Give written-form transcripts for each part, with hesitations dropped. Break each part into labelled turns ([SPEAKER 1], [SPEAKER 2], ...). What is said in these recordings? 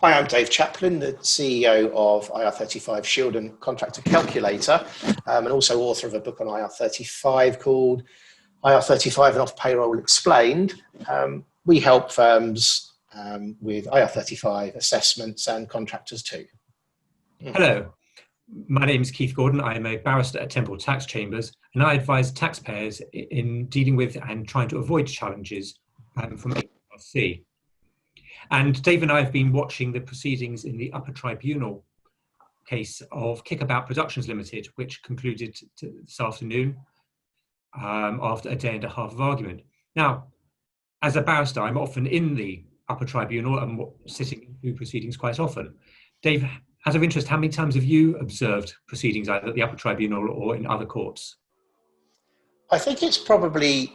[SPEAKER 1] Hi, I'm Dave Chaplin, the CEO of IR35 Shield and Contractor Calculator, and also author of a book on IR35 called IR35 and Off Payroll Explained. We help firms with IR35 assessments and contractors too.
[SPEAKER 2] Hello, my name is Keith Gordon. I am a barrister at Temple Tax Chambers, and I advise taxpayers in dealing with and trying to avoid challenges from HMRC. And Dave and I have been watching the proceedings in the upper tribunal case of Kickabout Productions Limited, which concluded this afternoon after a day and a half of argument. Now, as a barrister, I'm often in the upper tribunal and sitting through proceedings quite often. Dave, out of interest, how many times have you observed proceedings either at the upper tribunal or in other courts?
[SPEAKER 1] I think it's probably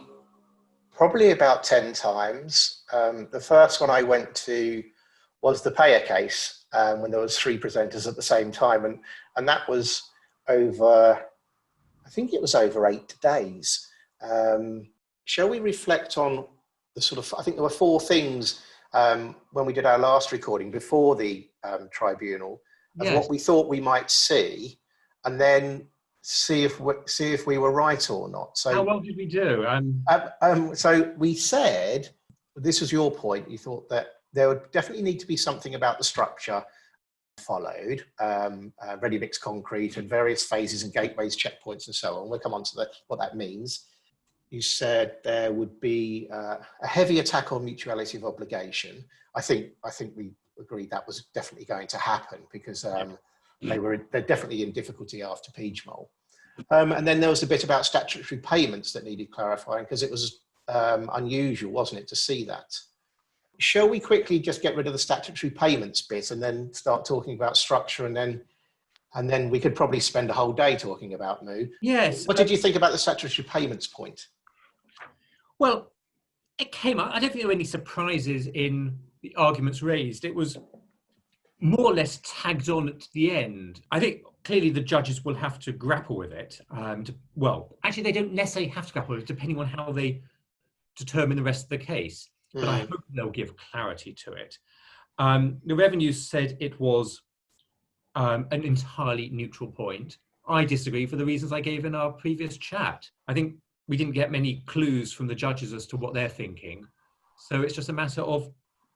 [SPEAKER 1] about 10 times. The first one I went to was the payer case when there was 3 presenters at the same time, and that was over, I think it was over 8 days. Shall we reflect on the sort of, I think there were 4 things when we did our last recording before the tribunal of what we thought we might see, and then see if we were right or not. So
[SPEAKER 2] how well did we do?
[SPEAKER 1] So we said, this was your point, you thought that there would definitely need to be something about the structure followed, ready mix concrete and various phases and gateways, checkpoints and so on. We'll come on to what that means. You said there would be a heavy attack on mutuality of obligation. I think we agreed that was definitely going to happen because they're definitely in difficulty after Peachmole. And then there was a bit about statutory payments that needed clarifying because it was unusual, wasn't it, to see that. Shall we quickly just get rid of the statutory payments bit and then start talking about structure, and then we could probably spend a whole day talking about Moo.
[SPEAKER 2] Yes.
[SPEAKER 1] What did you think about the statutory payments point?
[SPEAKER 2] Well, it came up. I don't think there were any surprises in the arguments raised. It was more or less tagged on at the end. I think clearly the judges will have to grapple with it. Well, actually, they don't necessarily have to grapple with it, depending on how they determine the rest of the case. But I hope they'll give clarity to it. The Revenue said it was an entirely neutral point. I disagree for the reasons I gave in our previous chat. I think we didn't get many clues from the judges as to what they're thinking. So it's just a matter of,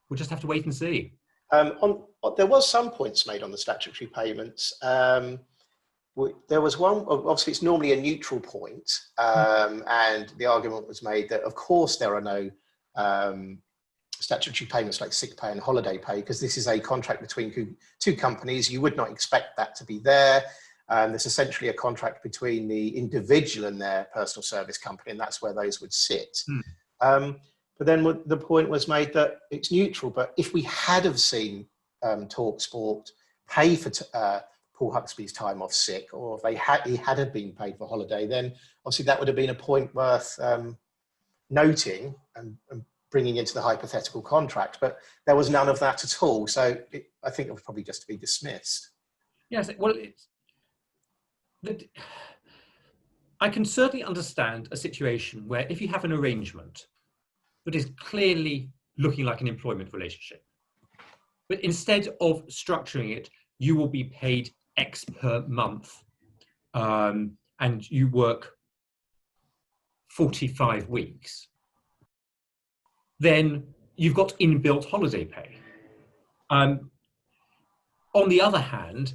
[SPEAKER 2] we'll just have to wait and see.
[SPEAKER 1] There was some points made on the statutory payments. There was one, obviously it's normally a neutral point, and the argument was made that of course there are no statutory payments like sick pay and holiday pay because this is a contract between 2 companies. You would not expect that to be there. There's essentially a contract between the individual and their personal service company, and that's where those would sit. But then the point was made that it's neutral, but if we had have seen TalkSport pay for Paul Huxley's time off sick, or if he had have been paid for holiday, then obviously that would have been a point worth noting and bringing into the hypothetical contract. But there was none of that at all. So I think it was probably just to be dismissed.
[SPEAKER 2] Yes, well, I can certainly understand a situation where if you have an arrangement that is clearly looking like an employment relationship, but instead of structuring it, you will be paid X per month, and you work 45 weeks, then you've got inbuilt holiday pay. On the other hand,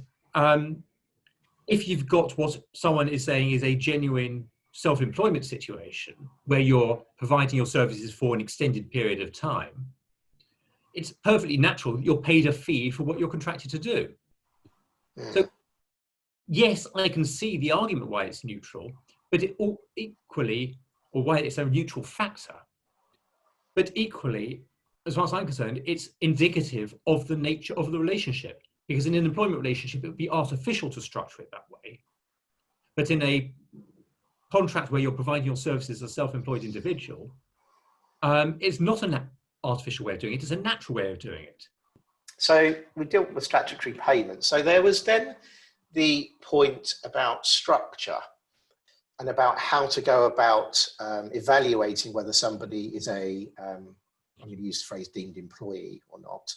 [SPEAKER 2] if you've got what someone is saying is a genuine self-employment situation where you're providing your services for an extended period of time, it's perfectly natural that you're paid a fee for what you're contracted to do. So yes, I can see the argument why it's neutral, but it equally, or why it's a neutral factor, but equally, as far as I'm concerned, it's indicative of the nature of the relationship, because in an employment relationship, it would be artificial to structure it that way. But in a contract where you're providing your services as a self-employed individual, it's not an artificial way of doing it, it's a natural way of doing it.
[SPEAKER 1] So we dealt with statutory payments. So there was then the point about structure and about how to go about evaluating whether somebody is a I'm going to use the phrase deemed employee or not.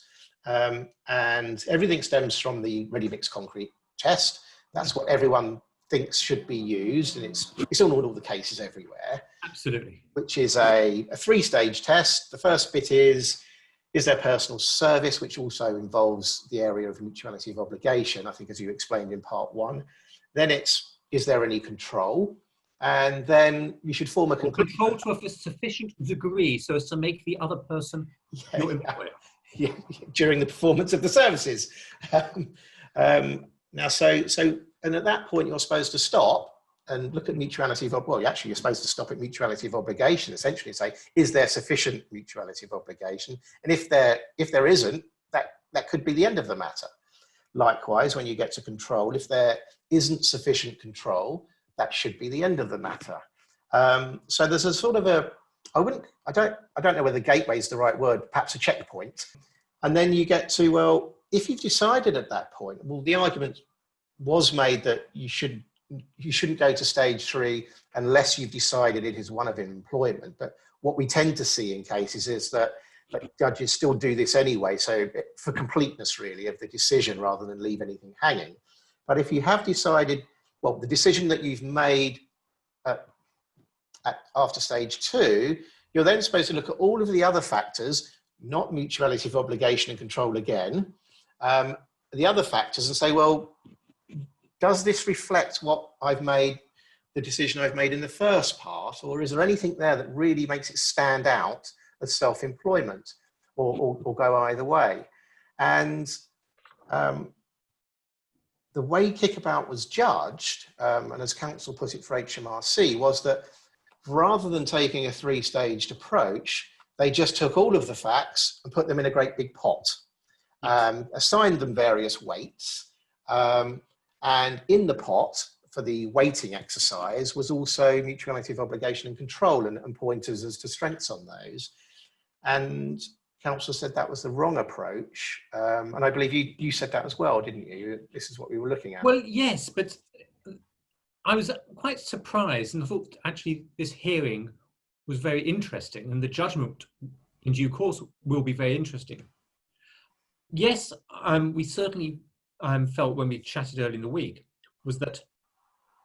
[SPEAKER 1] And everything stems from the ready mixed concrete test. That's what everyone thinks should be used, and it's on all the cases everywhere.
[SPEAKER 2] Absolutely.
[SPEAKER 1] Which is a 3-stage test. The first bit is there personal service, which also involves the area of mutuality of obligation, I think, as you explained in part 1. Then it's, is there any control? And then you should form a conclusion.
[SPEAKER 2] Control to a sufficient degree so as to make the other person your employer.
[SPEAKER 1] Yeah, during the performance of the services. Now, and at that point, you're supposed to stop and look at mutuality of, well, actually, you're supposed to stop at mutuality of obligation, essentially say, is there sufficient mutuality of obligation? And if there isn't, that could be the end of the matter. Likewise, when you get to control, if there isn't sufficient control, that should be the end of the matter. So there's a sort of I don't know whether gateway is the right word, perhaps a checkpoint. And then you get to, well, if you've decided at that point, well, the argument was made that you shouldn't go to stage 3 unless you've decided it is one of employment. But what we tend to see in cases is that judges still do this anyway, so for completeness really of the decision rather than leave anything hanging. But if you have decided, well, the decision that you've made after stage 2, you're then supposed to look at all of the other factors, not mutuality of obligation and control again, the other factors, and say, well, does this reflect what I've made, the decision I've made in the first part, or is there anything there that really makes it stand out as self-employment, or go either way? And the way Kickabout was judged, and as counsel put it for HMRC, was that rather than taking a 3-staged approach, they just took all of the facts and put them in a great big pot, assigned them various weights, and in the pot for the weighting exercise was also mutuality of obligation and control and pointers as to strengths on those. And counsel said that was the wrong approach. And I believe you said that as well, didn't you? This is what we were looking at.
[SPEAKER 2] Well, yes, but I was quite surprised, and I thought actually this hearing was very interesting, and the judgment in due course will be very interesting. Yes, we certainly felt when we chatted early in the week was that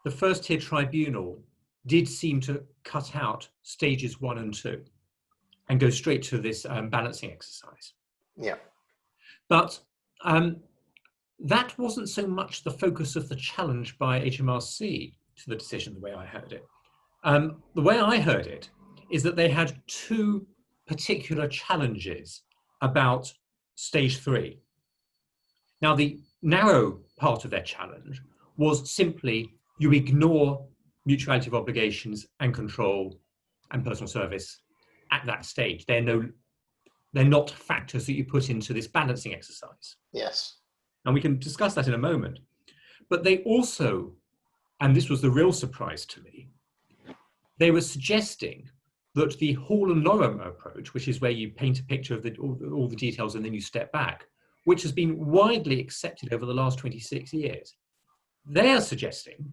[SPEAKER 2] the first tier tribunal did seem to cut out stages 1 and 2 and go straight to this balancing exercise.
[SPEAKER 1] Yeah.
[SPEAKER 2] But that wasn't so much the focus of the challenge by HMRC to the decision, the way I heard it. The way I heard it is that they had 2 particular challenges about stage 3. Now, the narrow part of their challenge was simply you ignore mutuality of obligations and control and personal service at that stage. They're not factors that you put into this balancing exercise.
[SPEAKER 1] Yes.
[SPEAKER 2] And we can discuss that in a moment. But they also, and this was the real surprise to me, they were suggesting that the Hall and Lorimer approach, which is where you paint a picture of all the details and then you step back, which has been widely accepted over the last 26 years, they are suggesting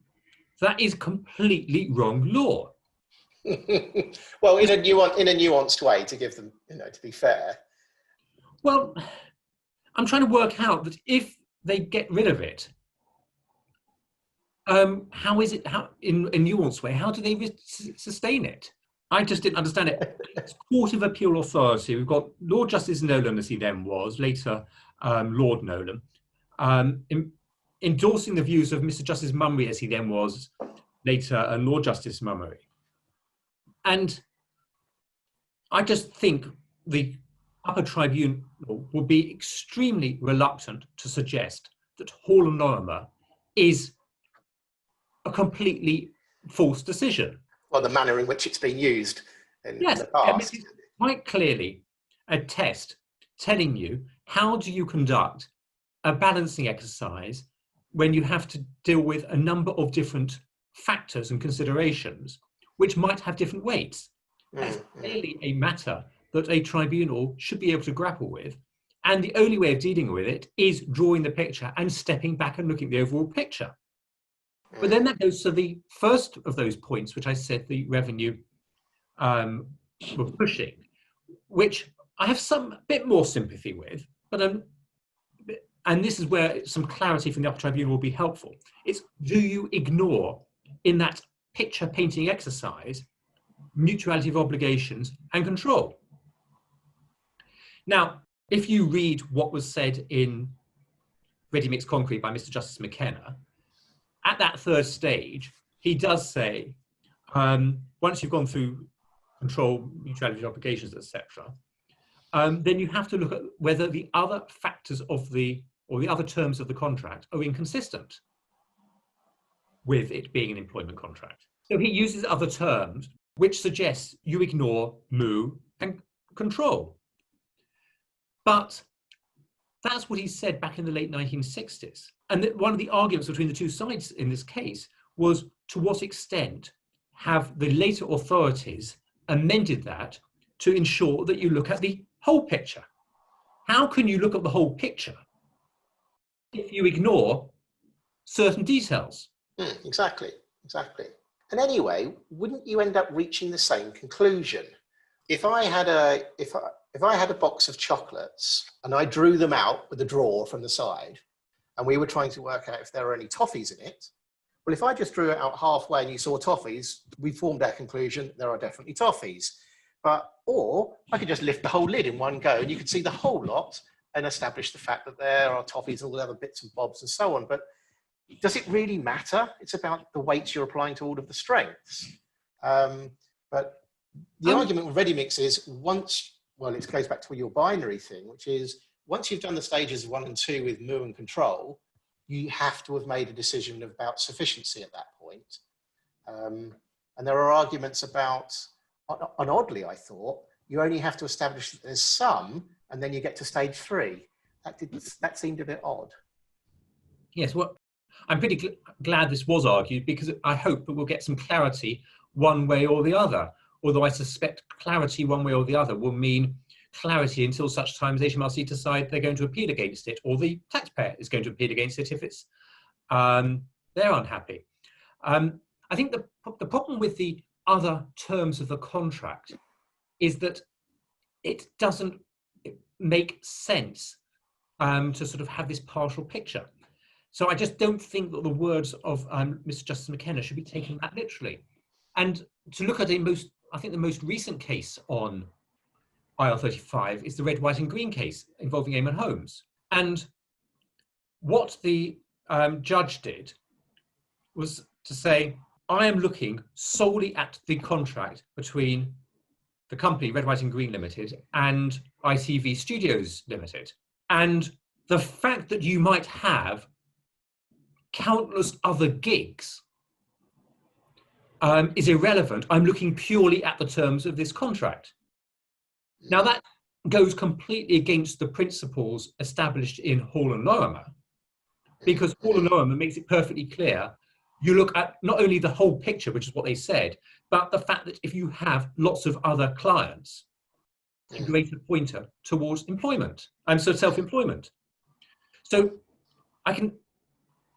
[SPEAKER 2] that is completely wrong law.
[SPEAKER 1] Well, in a nuanced way, to give them, to be fair.
[SPEAKER 2] Well, I'm trying to work out that if they get rid of it, how is it, in a nuanced way, how do they sustain it? I just didn't understand it. It's Court of Appeal Authority. We've got Lord Justice Nolan, as he then was, later Lord Nolan, endorsing the views of Mr. Justice Mummery, as he then was, later Lord Justice Mummery. And I just think the upper tribunal would be extremely reluctant to suggest that Hall and Lorimer is a completely false decision.
[SPEAKER 1] Well, the manner in which it's been used in the past.
[SPEAKER 2] Yes, it's quite clearly a test telling you how do you conduct a balancing exercise when you have to deal with a number of different factors and considerations which might have different weights. That's clearly a matter that a tribunal should be able to grapple with. And the only way of dealing with it is drawing the picture and stepping back and looking at the overall picture. But then that goes to the first of those points, which I said the revenue were pushing, which I have some bit more sympathy with, but and this is where some clarity from the upper tribunal will be helpful. It's, do you ignore in that picture painting exercise mutuality of obligations and control? Now, if you read what was said in Ready Mixed Concrete by Mr. Justice McKenna, at that third stage, he does say, once you've gone through control, mutuality of obligations, etc., then you have to look at whether the other factors of the other terms of the contract are inconsistent with it being an employment contract. So he uses other terms which suggests you ignore mu and control. But that's what he said back in the late 1960s. And one of the arguments between the two sides in this case was, to what extent have the later authorities amended that to ensure that you look at the whole picture? How can you look at the whole picture if you ignore certain details?
[SPEAKER 1] Exactly. And anyway, wouldn't you end up reaching the same conclusion? If I had a box of chocolates and I drew them out with a drawer from the side, and we were trying to work out if there are any toffees in it, well, if I just drew it out halfway and you saw toffees, we formed our conclusion there are definitely toffees. Or I could just lift the whole lid in one go and you could see the whole lot and establish the fact that there are toffees and all the other bits and bobs and so on. But does it really matter? It's about the weights you're applying to all of the strengths. But the argument with ready mix is it goes back to your binary thing, which is once you've done the stages 1 and 2 with mu and control, you have to have made a decision about sufficiency at that point. And there are arguments about, and oddly, I thought, you only have to establish that there's some, and then you get to stage 3. That seemed a bit odd.
[SPEAKER 2] Yes, well, I'm pretty glad this was argued, because I hope that we'll get some clarity one way or the other. Although I suspect clarity one way or the other will mean clarity until such time as HMRC decide they're going to appeal against it, or the taxpayer is going to appeal against it if it's they're unhappy. I think the problem with the other terms of the contract is that it doesn't make sense to sort of have this partial picture. So I just don't think that the words of Mr. Justice McKenna should be taken that literally. And to look at I think the most recent case on IR35 is the red, white and green case involving Eamon Holmes. And what the judge did was to say, I am looking solely at the contract between the company Red, White and Green Limited and ITV Studios Limited. And the fact that you might have countless other gigs is irrelevant. I'm looking purely at the terms of this contract. Now that goes completely against the principles established in Hall and Lorimer, because Hall and Lorimer makes it perfectly clear you look at not only the whole picture, which is what they said, but the fact that if you have lots of other clients, a greater pointer towards employment and so self-employment. So I can,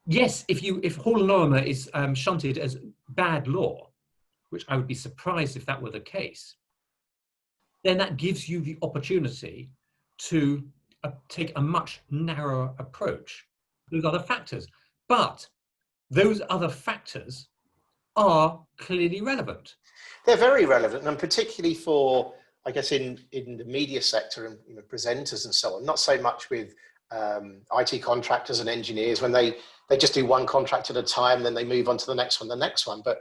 [SPEAKER 2] yes, if Hall and Lorimer is shunted as bad law, which I would be surprised if that were the case, then that gives you the opportunity to take a much narrower approach to those other factors. But those other factors are clearly relevant.
[SPEAKER 1] They're very relevant, and particularly for, I guess, in the media sector and presenters and so on, not so much with IT contractors and engineers when they just do one contract at a time, then they move on to the next one. But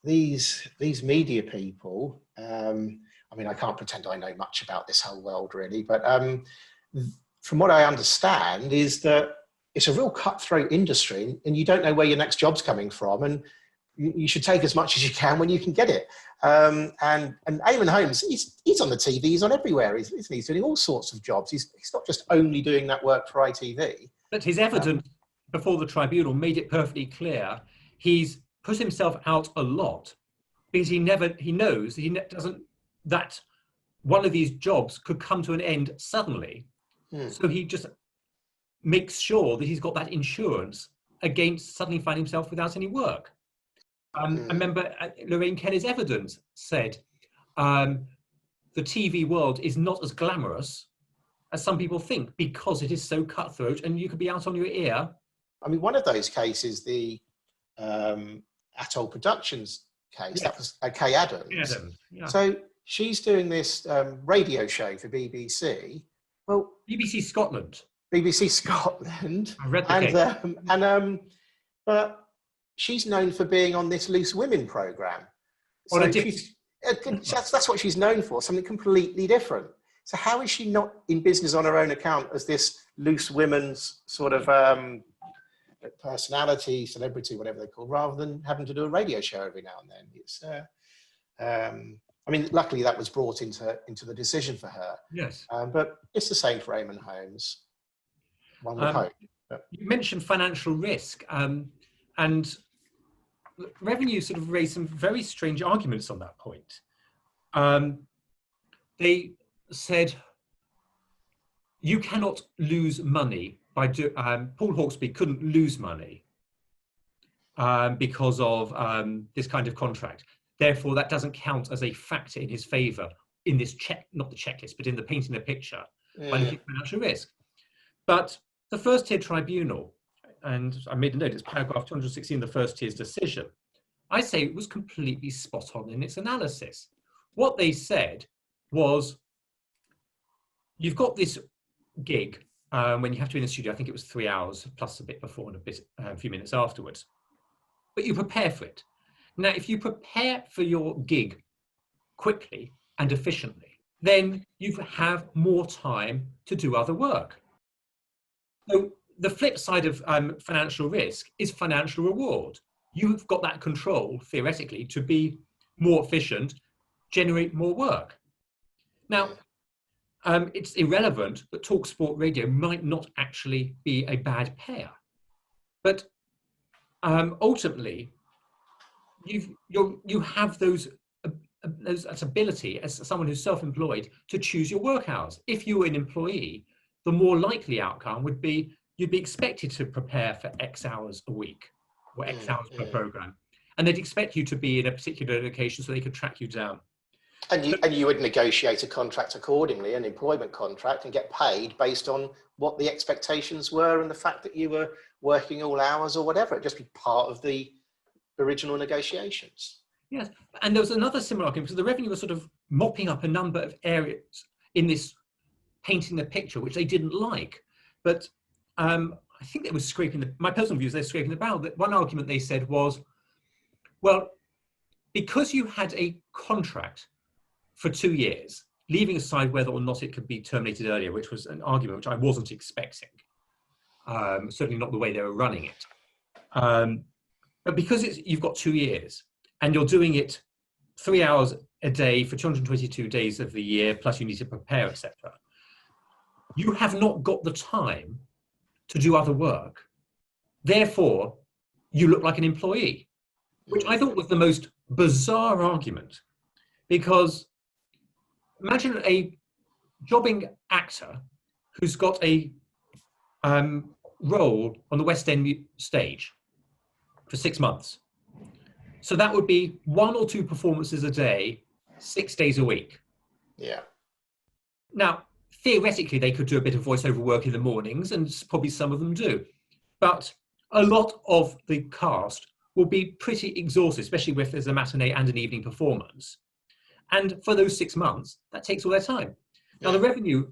[SPEAKER 1] these media people, I mean, I can't pretend I know much about this whole world really, but from what I understand is that it's a real cutthroat industry and you don't know where your next job's coming from, and you should take as much as you can when you can get it. And Eamon Holmes, he's on the TV, he's on everywhere, he's doing all sorts of jobs. He's not just only doing that work for ITV.
[SPEAKER 2] But his evidence before the tribunal made it perfectly clear he's put himself out a lot because he knows that one of these jobs could come to an end suddenly. So he just makes sure that he's got that insurance against suddenly finding himself without any work. I remember Lorraine Kelly's evidence said, the TV world is not as glamorous as some people think, because it is so cutthroat and you could be out on your ear.
[SPEAKER 1] I mean, one of those cases, the Atoll Productions case,
[SPEAKER 2] Yes.
[SPEAKER 1] that was Kay Adams.
[SPEAKER 2] Adams, yeah.
[SPEAKER 1] So she's doing this radio show for BBC. Well,
[SPEAKER 2] BBC Scotland.
[SPEAKER 1] BBC Scotland.
[SPEAKER 2] I read the case.
[SPEAKER 1] But she's known for being on this Loose Women programme. So that's what she's known for, something completely different. So how is she not in business on her own account as this Loose Women's sort of personality, celebrity, whatever they call, rather than having to do a radio show every now and then? It's, I mean, luckily that was brought into the decision for her.
[SPEAKER 2] Yes.
[SPEAKER 1] But it's the same for Eamon Holmes. One would hope.
[SPEAKER 2] You mentioned financial risk, and Revenue sort of raised some very strange arguments on that point. They said you cannot lose money by Paul Hawksby couldn't lose money because of this kind of contract. Therefore, that doesn't count as a factor in his favour in this not the checklist, but in the painting the picture by looking at financial risk. But the first tier tribunal, and I made a note, it's paragraph 216, the first tier's decision, I say it was completely spot on in its analysis. What they said was, you've got this gig when you have to be in the studio, I think it was 3 hours plus a bit before and a few minutes afterwards, but you prepare for it. Now, if you prepare for your gig quickly and efficiently, then you have more time to do other work. So the flip side of financial risk is financial reward. You've got that control, theoretically, to be more efficient, generate more work. Now, it's irrelevant, but TalkSport Radio might not actually be a bad payer. But ultimately, you have that ability as someone who's self-employed to choose your work hours. If you were an employee, the more likely outcome would be you'd be expected to prepare for X hours a week or X hours per program, and they'd expect you to be in a particular location so they could track you down.
[SPEAKER 1] And you would negotiate a contract accordingly, an employment contract, and get paid based on what the expectations were and the fact that you were working all hours or whatever. It'd just be part of the original negotiations.
[SPEAKER 2] Yes, and there was another similar argument, because the Revenue was sort of mopping up a number of areas in this painting the picture which they didn't like. But I think they were scraping my personal view is they're scraping the barrel. That one argument they said was, well, because you had a contract for 2 years, leaving aside whether or not it could be terminated earlier, which was an argument which I wasn't expecting, certainly not the way they were running it. But because you've got 2 years and you're doing it 3 hours a day for 222 days of the year, plus you need to prepare, etc., you have not got the time to do other work. Therefore, you look like an employee, which I thought was the most bizarre argument, because imagine a jobbing actor who's got a role on the West End stage for 6 months. So that would be 1 or 2 performances a day, 6 days a week.
[SPEAKER 1] Yeah.
[SPEAKER 2] Now, theoretically, they could do a bit of voiceover work in the mornings, and probably some of them do. But a lot of the cast will be pretty exhausted, especially if there's a matinee and an evening performance. And for those 6 months, that takes all their time. Now, the Revenue's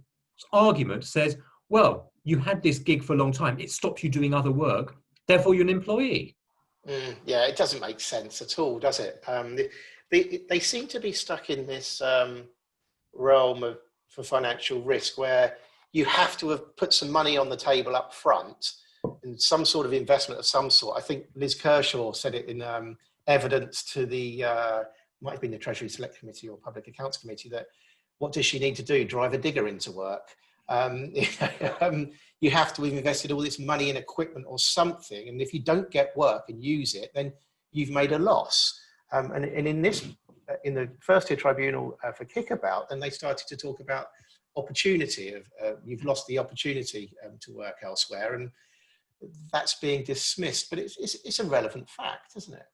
[SPEAKER 2] argument says, well, you had this gig for a long time. It stopped you doing other work. Therefore, you're an employee.
[SPEAKER 1] Yeah, it doesn't make sense at all, does it? They seem to be stuck in this realm for financial risk where you have to have put some money on the table up front and some sort of investment of some sort. I think Liz Kershaw said it in evidence to the, might have been the Treasury Select Committee or Public Accounts Committee, that what does she need to do? Drive a digger into work. You have to have invested all this money in equipment or something, and if you don't get work and use it, then you've made a loss. And in the first tier tribunal for Kickabout, then they started to talk about opportunity of you've lost the opportunity to work elsewhere, and that's being dismissed. But it's a relevant fact, isn't it?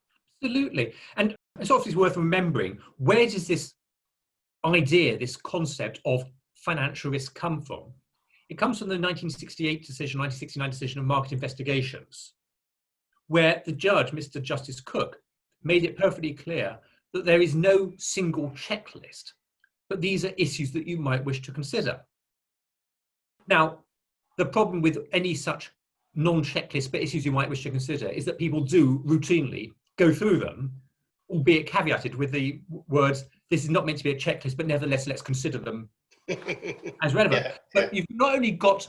[SPEAKER 2] Absolutely, and it's obviously worth remembering, where does this idea, this concept of financial risk come from? It comes from the 1968 decision, 1969 decision of market investigations, where the judge, Mr. Justice Cook, made it perfectly clear that there is no single checklist, but these are issues that you might wish to consider. Now, the problem with any such non-checklist but issues you might wish to consider is that people do routinely go through them, albeit caveated with the words, this is not meant to be a checklist, but nevertheless, let's consider them as relevant. But you've not only got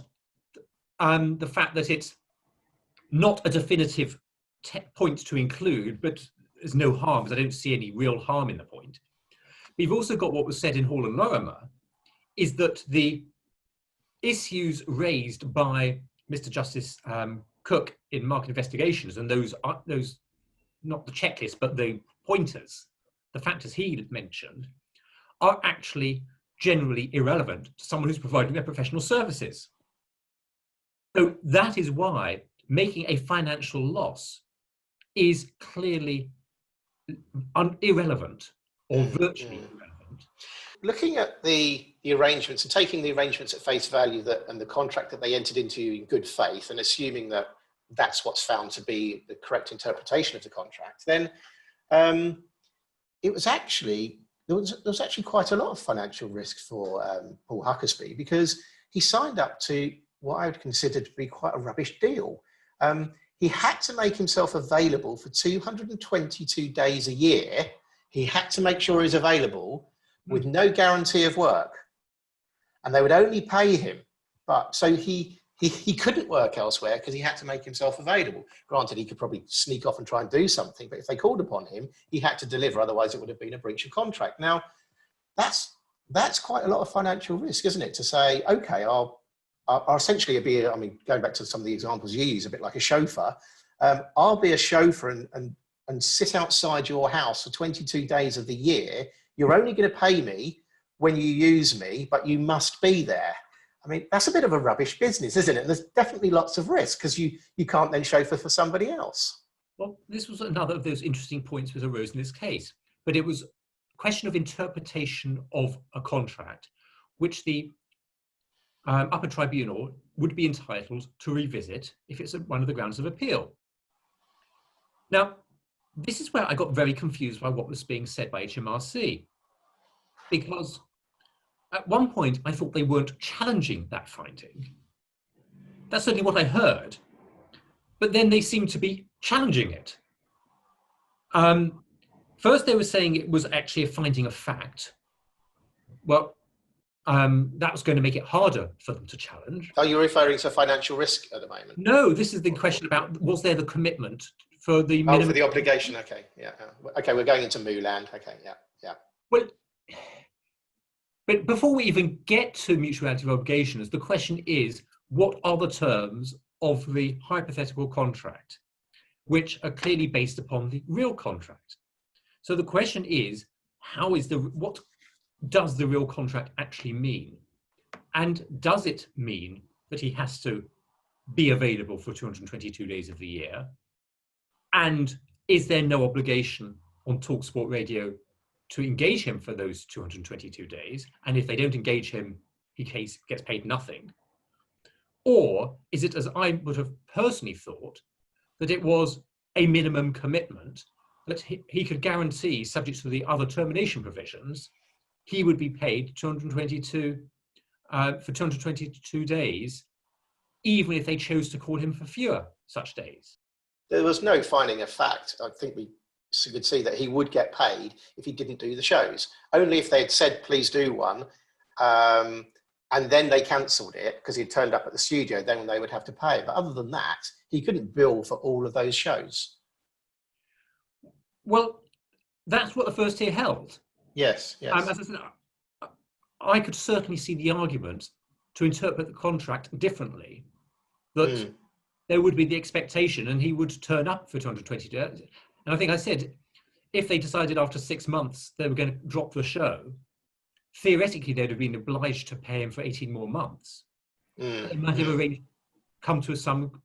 [SPEAKER 2] the fact that it's not a definitive point to include, but there's no harm, because I don't see any real harm in the point. But you've also got what was said in Hall and Lorimer, is that the issues raised by Mr. Justice Cook in market investigations, and those not the checklist, but the pointers, the factors he mentioned, are actually generally irrelevant to someone who's providing their professional services. So that is why making a financial loss is clearly irrelevant or virtually irrelevant.
[SPEAKER 1] Looking at the arrangements and taking the arrangements at face value and the contract that they entered into in good faith, and assuming that that's what's found to be the correct interpretation of the contract, then it was actually there was actually quite a lot of financial risk for Paul Huckersby, because he signed up to what I would consider to be quite a rubbish deal. He had to make himself available for 222 days a year. He had to make sure he was available with no guarantee of work, and they would only pay him. But so he couldn't work elsewhere because he had to make himself available. Granted, he could probably sneak off and try and do something, but if they called upon him, he had to deliver. Otherwise, it would have been a breach of contract. Now, that's quite a lot of financial risk, isn't it? To say, okay, I'll essentially be, I mean, going back to some of the examples you use, a bit like a chauffeur. I'll be a chauffeur and sit outside your house for 22 days of the year. You're only going to pay me when you use me, but you must be there. I mean, that's a bit of a rubbish business, isn't it? And there's definitely lots of risk because you can't then chauffeur for somebody else.
[SPEAKER 2] Well, this was another of those interesting points that arose in this case, but it was a question of interpretation of a contract, which the upper tribunal would be entitled to revisit if it's one of the grounds of appeal. Now, this is where I got very confused by what was being said by HMRC, because at one point I thought they weren't challenging that finding. That's certainly what I heard, but then they seemed to be challenging it. First they were saying it was actually a finding of fact. Well, that was going to make it harder for them to challenge.
[SPEAKER 1] Are you referring to financial risk at the moment?
[SPEAKER 2] No, this is the question about, was there the commitment for the minimum?
[SPEAKER 1] Oh, for the obligation, okay, yeah. Okay, we're going into Moo land, okay, yeah.
[SPEAKER 2] Well, but before we even get to mutuality of obligations, the question is, what are the terms of the hypothetical contract, which are clearly based upon the real contract? So the question is, what does the real contract actually mean? And does it mean that he has to be available for 222 days of the year? And is there no obligation on TalkSport Radio to engage him for those 222 days? And if they don't engage him, he gets paid nothing. Or is it, as I would have personally thought, that it was a minimum commitment that he could guarantee, subject to the other termination provisions, he would be paid 222 for 222 days, even if they chose to call him for fewer such days?
[SPEAKER 1] There was no finding of fact. I think we could see that he would get paid if he didn't do the shows. Only if they had said, please do one, and then they cancelled it because he'd turned up at the studio, then they would have to pay. But other than that, he couldn't bill for all of those shows.
[SPEAKER 2] Well, that's what the first tier held.
[SPEAKER 1] Yes.
[SPEAKER 2] As I said, I could certainly see the argument to interpret the contract differently, that there would be the expectation and he would turn up for 220 days. And I think I said, if they decided after 6 months they were going to drop the show, theoretically they'd have been obliged to pay him for 18 more months. They might have come to some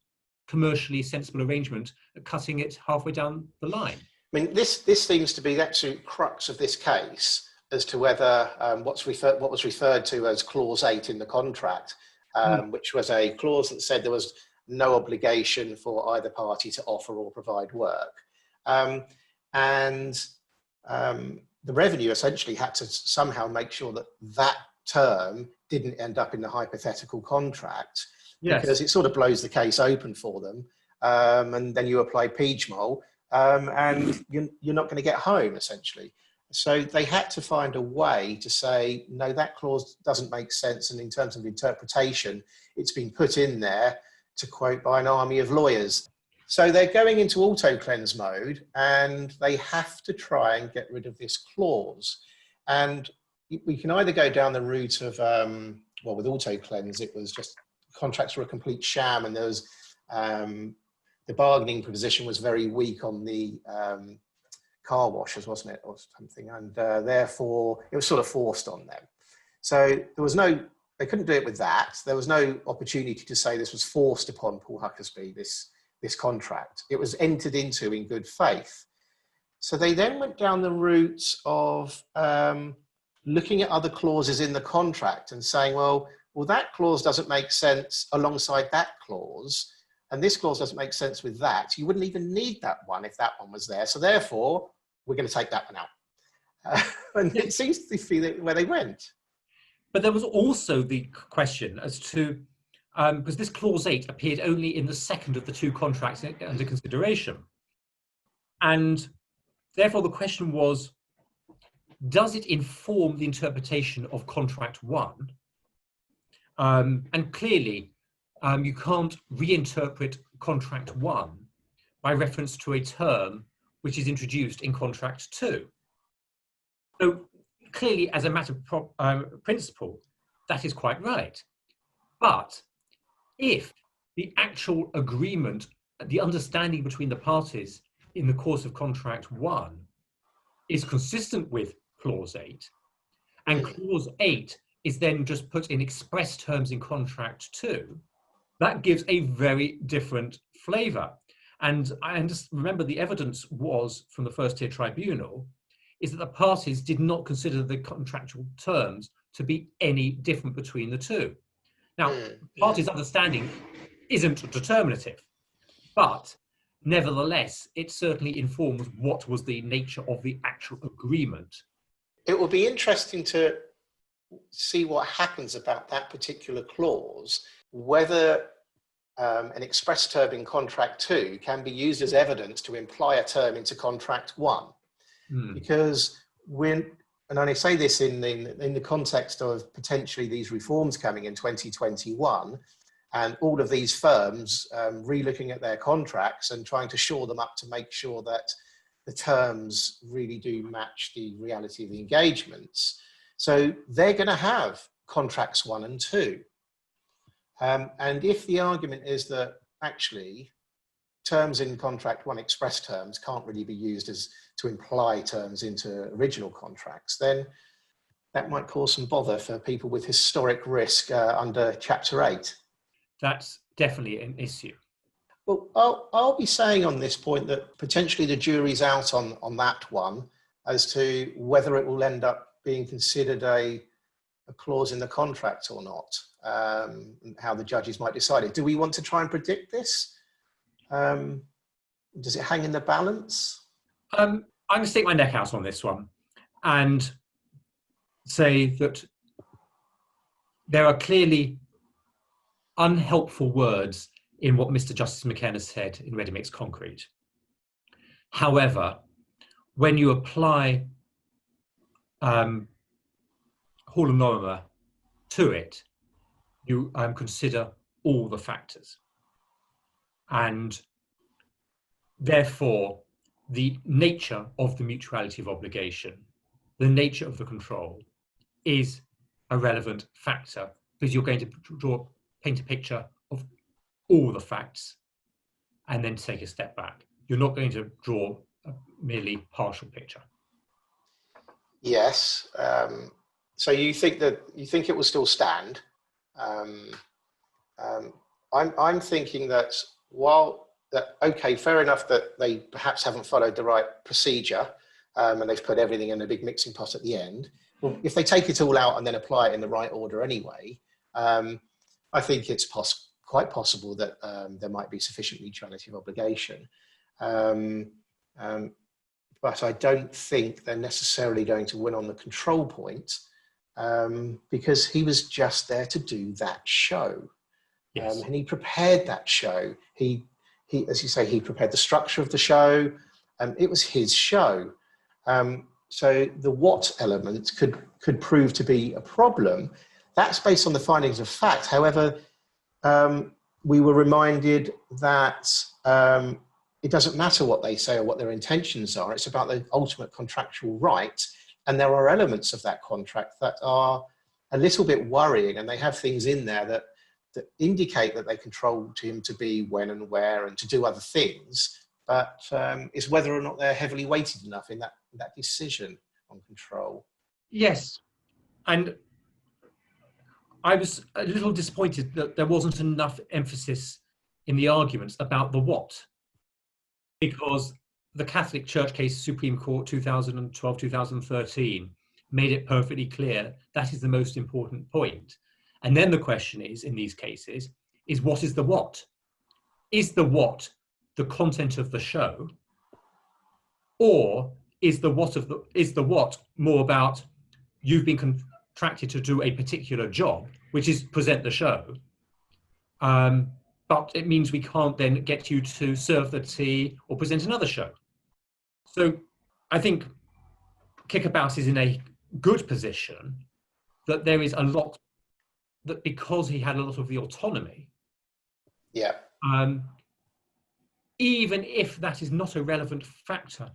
[SPEAKER 2] commercially sensible arrangement, cutting it halfway down the line.
[SPEAKER 1] I mean, this seems to be the absolute crux of this case. as to whether what was referred to as Clause 8 in the contract, which was a clause that said there was no obligation for either party to offer or provide work. The revenue essentially had to somehow make sure that that term didn't end up in the hypothetical contract, because it sort of blows the case open for them. And then you apply Piedmont, and you're not going to get home, essentially. So they had to find a way to say, no, that clause doesn't make sense. And in terms of interpretation, it's been put in there, to quote, by an army of lawyers. So they're going into auto-cleanse mode, and they have to try and get rid of this clause. And we can either go down the route of, well, with auto-cleanse, it was just contracts were a complete sham, and there was, the bargaining position was very weak on the car washers, wasn't it, or something, and therefore it was sort of forced on them. So there was no, they couldn't do it with that. There was no opportunity to say this was forced upon Paul Huckersby, this contract. It was entered into in good faith. So they then went down the route of looking at other clauses in the contract and saying, well, that clause doesn't make sense alongside that clause, and this clause doesn't make sense with that. You wouldn't even need that one if that one was there. So therefore, we're going to take that one out. And it seems to be where they went.
[SPEAKER 2] But there was also the question as to, because this clause 8 appeared only in the second of the two contracts under consideration. And therefore the question was, does it inform the interpretation of contract 1? And clearly, you can't reinterpret contract 1 by reference to a term which is introduced in contract 2. So clearly, as a matter of principle, that is quite right. But if the actual agreement, the understanding between the parties in the course of contract 1 is consistent with clause 8, and clause 8 is then just put in express terms in contract 2, that gives a very different flavour. And I just remember the evidence was from the first tier tribunal is that the parties did not consider the contractual terms to be any different between the two. Now, parties' understanding isn't determinative, but nevertheless, it certainly informs what was the nature of the actual agreement.
[SPEAKER 1] It will be interesting to see what happens about that particular clause, whether an express term in contract 2 can be used as evidence to imply a term into contract 1. Because when, and I say this in the context of potentially these reforms coming in 2021, and all of these firms re-looking at their contracts and trying to shore them up to make sure that the terms really do match the reality of the engagements. So they're going to have contracts 1 and 2. And if the argument is that actually terms in contract 1, express terms, can't really be used as to imply terms into original contracts, then that might cause some bother for people with historic risk under Chapter 8.
[SPEAKER 2] That's definitely an issue.
[SPEAKER 1] Well, I'll be saying on this point that potentially the jury's out on that one as to whether it will end up being considered a clause in the contract or not, and how the judges might decide it. Do we want to try and predict this? Does it hang in the balance?
[SPEAKER 2] I'm going to stick my neck out on this one and say that there are clearly unhelpful words in what Mr. Justice McKenna said in Ready Mix Concrete. However, when you apply Hall and Lorimer to it, you consider all the factors. And therefore, the nature of the mutuality of obligation, the nature of the control, is a relevant factor, because you're going to paint a picture of all the facts and then take a step back. You're not going to draw a merely partial picture.
[SPEAKER 1] Yes. So you think it will still stand? I'm thinking that okay, fair enough that they perhaps haven't followed the right procedure, and they've put everything in a big mixing pot at the end. Well, if they take it all out and then apply it in the right order anyway, I think it's quite possible that there might be sufficient mutuality of obligation. But I don't think they're necessarily going to win on the control point, because he was just there to do that show.
[SPEAKER 2] Yes.
[SPEAKER 1] And he prepared that show. He, as you say, he prepared the structure of the show. It was his show. So the what element could prove to be a problem. That's based on the findings of fact. However, we were reminded that it doesn't matter what they say or what their intentions are. It's about the ultimate contractual right. And there are elements of that contract that are a little bit worrying, and they have things in there that indicate that they controlled him to be when and where and to do other things. But it's whether or not they're heavily weighted enough in that decision on control.
[SPEAKER 2] Yes. And I was a little disappointed that there wasn't enough emphasis in the arguments about the what, because the Catholic Church case, Supreme Court 2012-2013, made it perfectly clear that is the most important point. And then the question is, in these cases, is what is the what? Is the what the content of the show, or is the what more about you've been contracted to do a particular job, which is present the show, but it means we can't then get you to serve the tea or present another show. So I think Kickabout is in a good position that there is a lot, that because he had a lot of the autonomy,
[SPEAKER 1] Yeah.
[SPEAKER 2] Even if that is not a relevant factor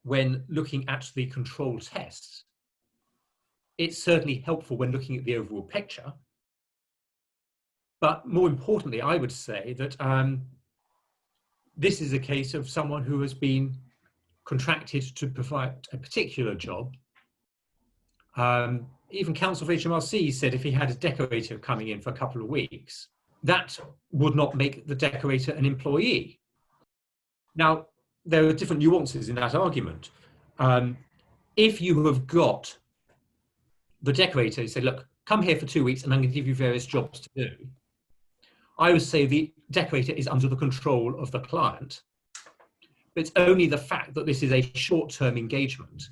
[SPEAKER 2] when looking at the control tests, it's certainly helpful when looking at the overall picture. But more importantly, I would say that this is a case of someone who has been contracted to provide a particular job. Even Council for HMRC said if he had a decorator coming in for a couple of weeks, that would not make the decorator an employee. Now, there are different nuances in that argument. If you have got the decorator, you say, look, come here for 2 weeks and I'm going to give you various jobs to do, I would say the decorator is under the control of the client. But it's only the fact that this is a short-term engagement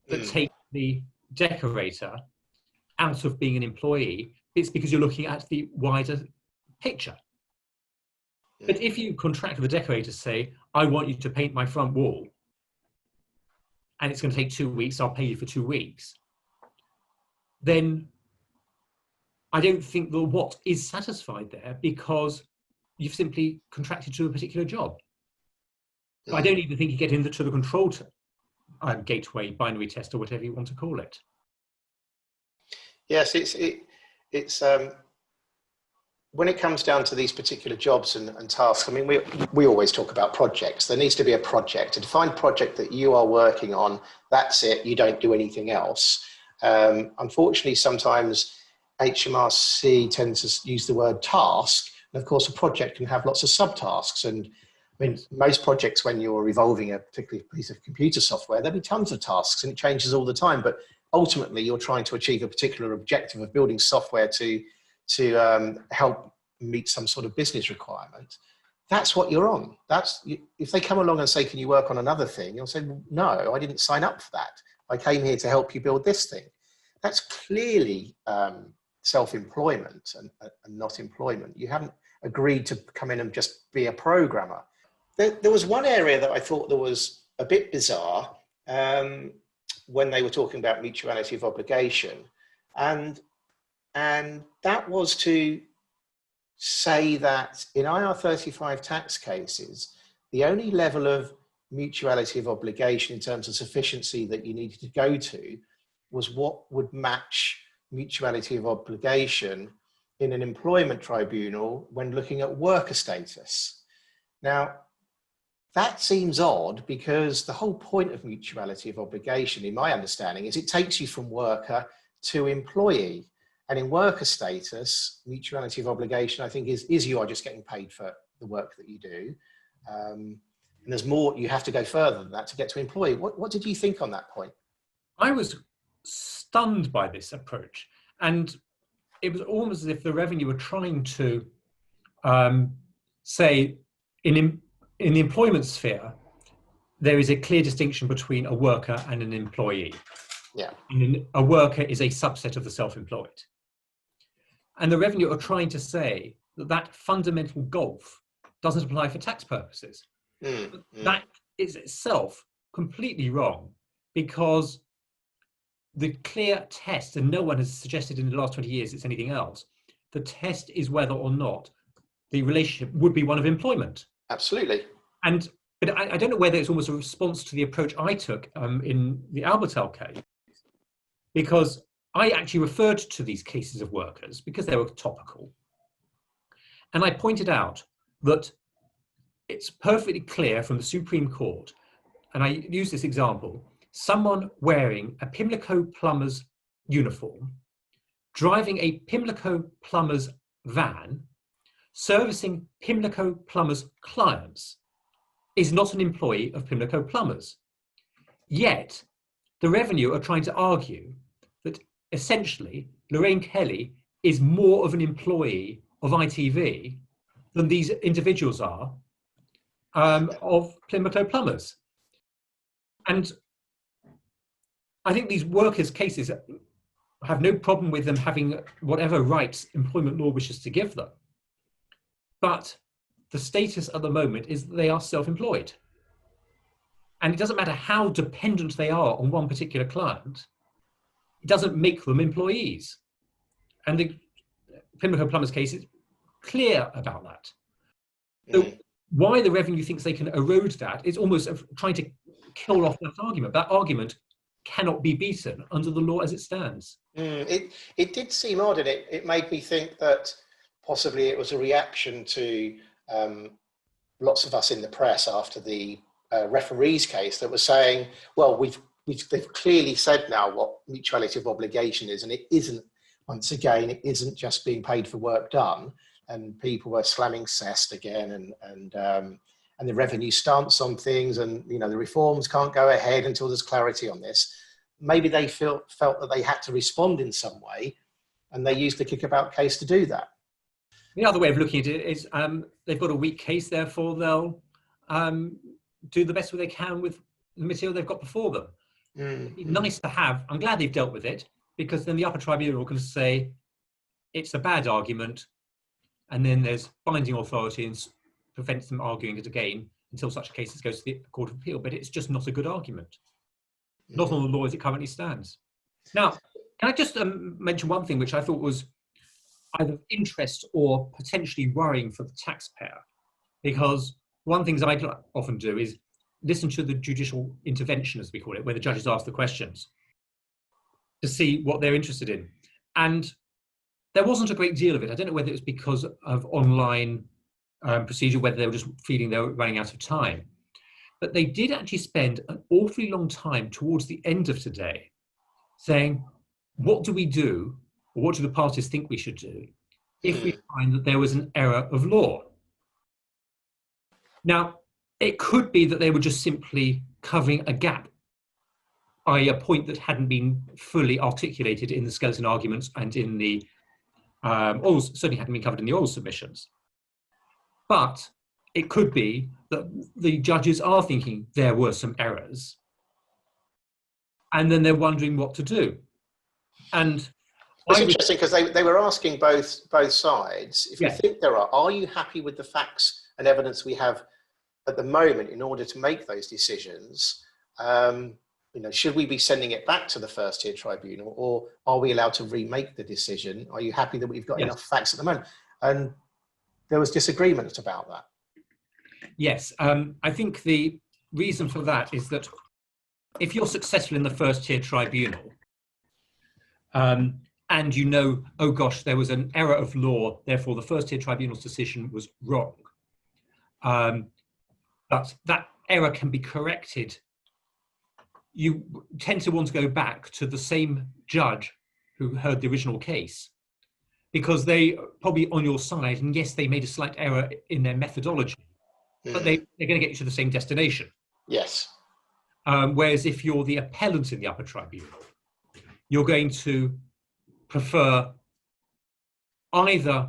[SPEAKER 2] that takes the decorator out of being an employee. It's because you're looking at the wider picture. But if you contract with a decorator, say, I want you to paint my front wall, and it's going to take 2 weeks, I'll pay you for 2 weeks, then I don't think the what is satisfied there, because you've simply contracted to a particular job. But I don't even think you get into the control gateway binary test, or whatever you want to call it.
[SPEAKER 1] Yes, it's when it comes down to these particular jobs and tasks, I mean, we always talk about projects. There needs to be a project, a defined project that you are working on. That's it. You don't do anything else. Unfortunately, sometimes HMRC tends to use the word task. And of course, a project can have lots of subtasks. And I mean, most projects, when you're evolving a particular piece of computer software, there'll be tons of tasks and it changes all the time. But ultimately, you're trying to achieve a particular objective of building software to help meet some sort of business requirement. That's what you're on. If they come along and say, can you work on another thing? You'll say, well, no, I didn't sign up for that. I came here to help you build this thing. That's clearly self-employment and not employment. You haven't agreed to come in and just be a programmer. There was one area that I thought that was a bit bizarre when they were talking about mutuality of obligation. And that was to say that in IR35 tax cases, the only level of mutuality of obligation in terms of sufficiency that you needed to go to was what would match mutuality of obligation in an employment tribunal when looking at worker status. Now, that seems odd, because the whole point of mutuality of obligation, in my understanding, is it takes you from worker to employee. And in worker status, mutuality of obligation, I think, is you are just getting paid for the work that you do. and there's more, you have to go further than that to get to employee. What did you think on that point?
[SPEAKER 2] I was stunned by this approach, and it was almost as if the revenue were trying to say in the employment sphere, there is a clear distinction between a worker and an employee.
[SPEAKER 1] Yeah.
[SPEAKER 2] And a worker is a subset of the self-employed. And the revenue are trying to say that that fundamental gulf doesn't apply for tax purposes. That is itself completely wrong, because the clear test, and no one has suggested in the last 20 years it's anything else, the test is whether or not the relationship would be one of employment.
[SPEAKER 1] Absolutely.
[SPEAKER 2] But I don't know whether it's almost a response to the approach I took in the Albertel case, because I actually referred to these cases of workers because they were topical. And I pointed out that it's perfectly clear from the Supreme Court, and I use this example, someone wearing a Pimlico plumber's uniform, driving a Pimlico plumber's van, servicing Pimlico plumber's clients, is not an employee of Pimlico plumbers. Yet, the revenue are trying to argue that essentially Lorraine Kelly is more of an employee of ITV than these individuals are of Pimlico plumbers. And I think these workers' cases have no problem with them having whatever rights employment law wishes to give them. But the status at the moment is that they are self-employed. And it doesn't matter how dependent they are on one particular client, it doesn't make them employees. And the Pimlico Plumbers case is clear about that. So why the revenue thinks they can erode that is almost trying to kill off that argument. That argument cannot be beaten under the law as it stands.
[SPEAKER 1] It did seem odd, and it made me think that possibly it was a reaction to lots of us in the press after the referees case that was saying, well, they've clearly said now what mutuality of obligation is, and it isn't, once again, it isn't just being paid for work done. And people were slamming CEST again, and the revenue stance on things, and the reforms can't go ahead until there's clarity on this. Maybe they felt that they had to respond in some way, and they used the Kickabout case to do that.
[SPEAKER 2] The other way of looking at it is they've got a weak case, therefore they'll do the best they can with the material they've got before them. It'd be nice to have. I'm glad they've dealt with it, because then the upper tribunal can say it's a bad argument, and then there's binding authority and prevents them arguing it again until such cases goes to the Court of Appeal. But it's just not a good argument, not on the law as it currently stands. Now, can I just mention one thing which I thought was either of interest or potentially worrying for the taxpayer? Because one thing I often do is listen to the judicial intervention, as we call it, where the judges ask the questions to see what they're interested in. And there wasn't a great deal of it. I don't know whether it was because of online procedure, whether they were just feeling they were running out of time. But they did actually spend an awfully long time towards the end of today saying, what do we do, or what do the parties think we should do if we find that there was an error of law? Now, it could be that they were just simply covering a gap, i.e. a point that hadn't been fully articulated in the skeleton arguments and in the certainly hadn't been covered in the oral submissions. But it could be that the judges are thinking there were some errors, and then they're wondering what to do. And
[SPEAKER 1] it's interesting because they were asking both sides. If you think there are you happy with the facts and evidence we have at the moment in order to make those decisions? Should we be sending it back to the first tier tribunal, or are we allowed to remake the decision? Are you happy that we've got enough facts at the moment? And there was disagreement about that. Yes,
[SPEAKER 2] I think the reason for that is that if you're successful in the first tier tribunal, and oh gosh, there was an error of law, therefore the first tier tribunal's decision was wrong, but that error can be corrected. You tend to want to go back to the same judge who heard the original case, because they are probably on your side, and yes, they made a slight error in their methodology, but they're going to get you to the same destination.
[SPEAKER 1] Yes.
[SPEAKER 2] Whereas if you're the appellant in the upper tribunal, you're going to prefer either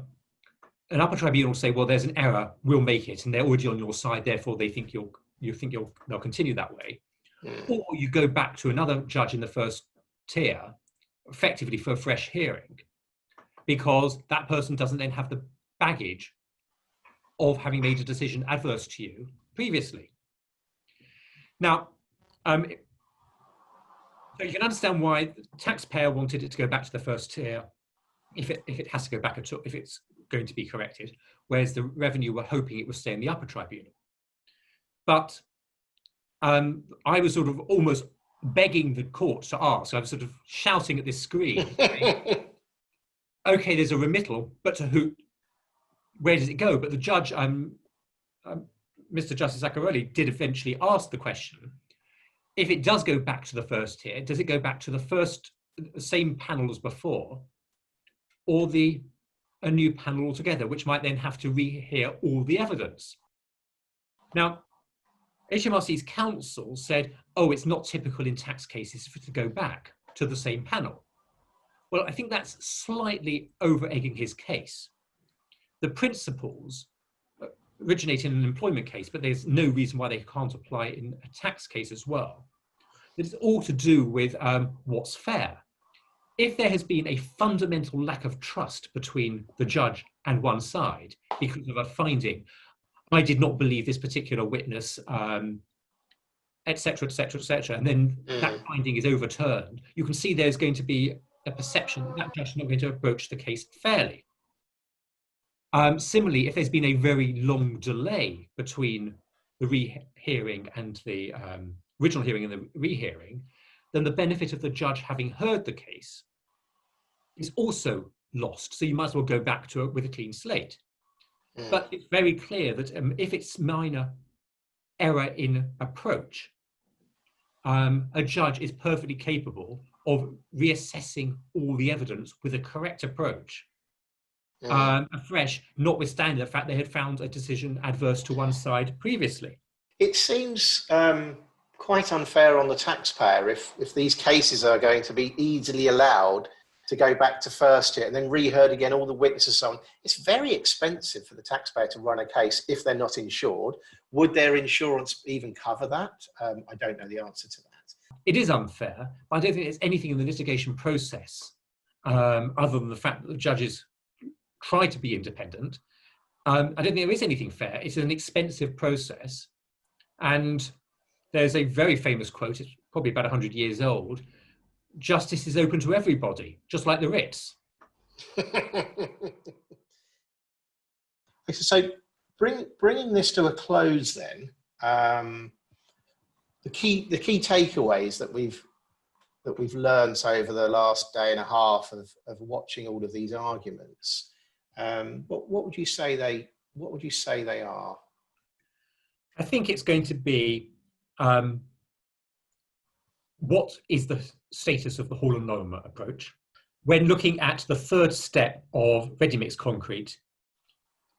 [SPEAKER 2] an upper tribunal say, well, there's an error, we'll make it, and they're already on your side, therefore they'll continue that way. Or you go back to another judge in the first tier, effectively for a fresh hearing, because that person doesn't then have the baggage of having made a decision adverse to you previously. Now, so you can understand why the taxpayer wanted it to go back to the first tier if it has to go back at all, if it's going to be corrected, whereas the revenue were hoping it would stay in the upper tribunal. But I was sort of almost begging the court to ask. I was sort of shouting at this screen, saying, okay, there's a remittal, but to who? Where does it go? But the judge, Mr. Justice Zaccarelli, did eventually ask the question, if it does go back to the first tier, does it go back to the same panel as before, or a new panel altogether, which might then have to rehear all the evidence? Now, HMRC's counsel said, oh, it's not typical in tax cases for it to go back to the same panel. Well, I think that's slightly over-egging his case. The principles originate in an employment case, but there's no reason why they can't apply in a tax case as well. It's all to do with what's fair. If there has been a fundamental lack of trust between the judge and one side because of a finding, I did not believe this particular witness, et cetera, et cetera, et cetera, and then that finding is overturned, you can see there's going to be a perception that that judge is not going to approach the case fairly. Similarly, if there's been a very long delay between the rehearing and the original hearing and the rehearing, then the benefit of the judge having heard the case is also lost. So you might as well go back to it with a clean slate. But it's very clear that if it's minor error in approach, a judge is perfectly capable of reassessing all the evidence with a correct approach, afresh, notwithstanding the fact they had found a decision adverse to one side previously.
[SPEAKER 1] It seems quite unfair on the taxpayer if these cases are going to be easily allowed to go back to first tier and then reheard again, all the witnesses, so on. It's very expensive for the taxpayer to run a case if they're not insured. Would their insurance even cover that? I don't know the answer to that.
[SPEAKER 2] It is unfair, but I don't think there's anything in the litigation process other than the fact that the judges try to be independent. I don't think there is anything fair. It's an expensive process. And there's a very famous quote, it's probably about 100 years old: justice is open to everybody, just like the writs.
[SPEAKER 1] So bringing this to a close then, the key takeaways that we've learned over the last day and a half of watching all of these arguments, what would you say they are?
[SPEAKER 2] I think it's going to be what is the status of the Hall and Lorimer approach when looking at the third step of ready-mix concrete.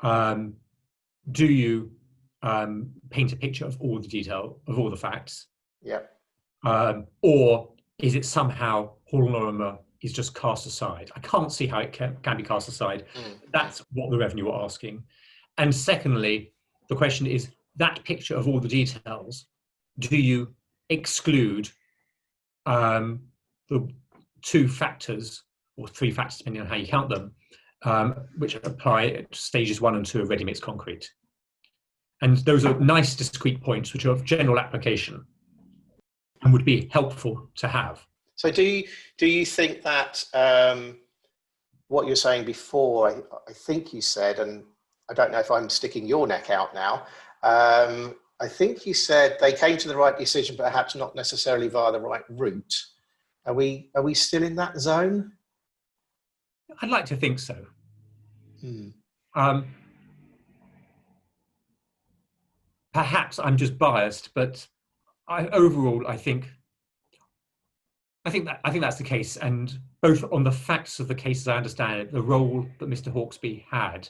[SPEAKER 2] Do you paint a picture of all the detail, of all the facts?
[SPEAKER 1] Yeah.
[SPEAKER 2] Or is it somehow Hall and Lorimer is just cast aside? I can't see how it can be cast aside. That's what the revenue are asking. And secondly, the question is, that picture of all the details, do you exclude the two factors, or three factors depending on how you count them, which apply to stages 1 and 2 of ready-mix concrete? And those are nice discrete points which are of general application and would be helpful to have.
[SPEAKER 1] So do you think that what you're saying before, I think you said, and I don't know if I'm sticking your neck out now, I think you said they came to the right decision, but perhaps not necessarily via the right route. Are we still in that zone?
[SPEAKER 2] I'd like to think so. Perhaps I'm just biased, but overall, I think that's the case. And both on the facts of the case, as I understand it, the role that Mr. Hawksby had,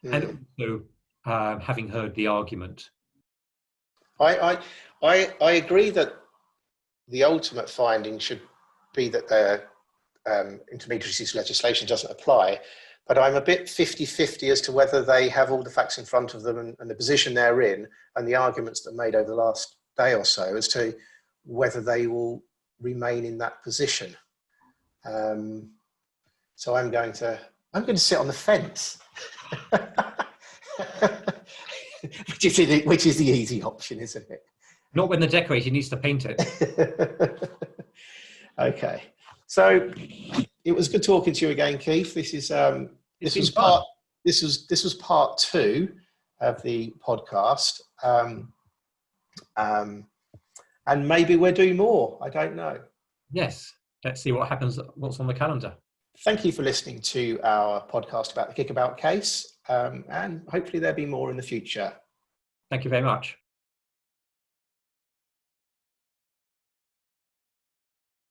[SPEAKER 2] and also having heard the argument,
[SPEAKER 1] I agree that the ultimate finding should be that the intermediaries legislation doesn't apply, but I'm a bit 50-50 as to whether they have all the facts in front of them and the position they're in and the arguments that are made over the last day or so as to whether they will remain in that position. So I'm going to sit on the fence, which is the easy option, isn't it?
[SPEAKER 2] Not when the decorator needs to paint it.
[SPEAKER 1] Okay, so it was good talking to you again, Keith. This was part 2 of the podcast, and maybe we'll do more. I don't know.
[SPEAKER 2] Yes, let's see what happens. What's on the calendar?
[SPEAKER 1] Thank you for listening to our podcast about the Kickabout case, and hopefully there'll be more in the future.
[SPEAKER 2] Thank you very much.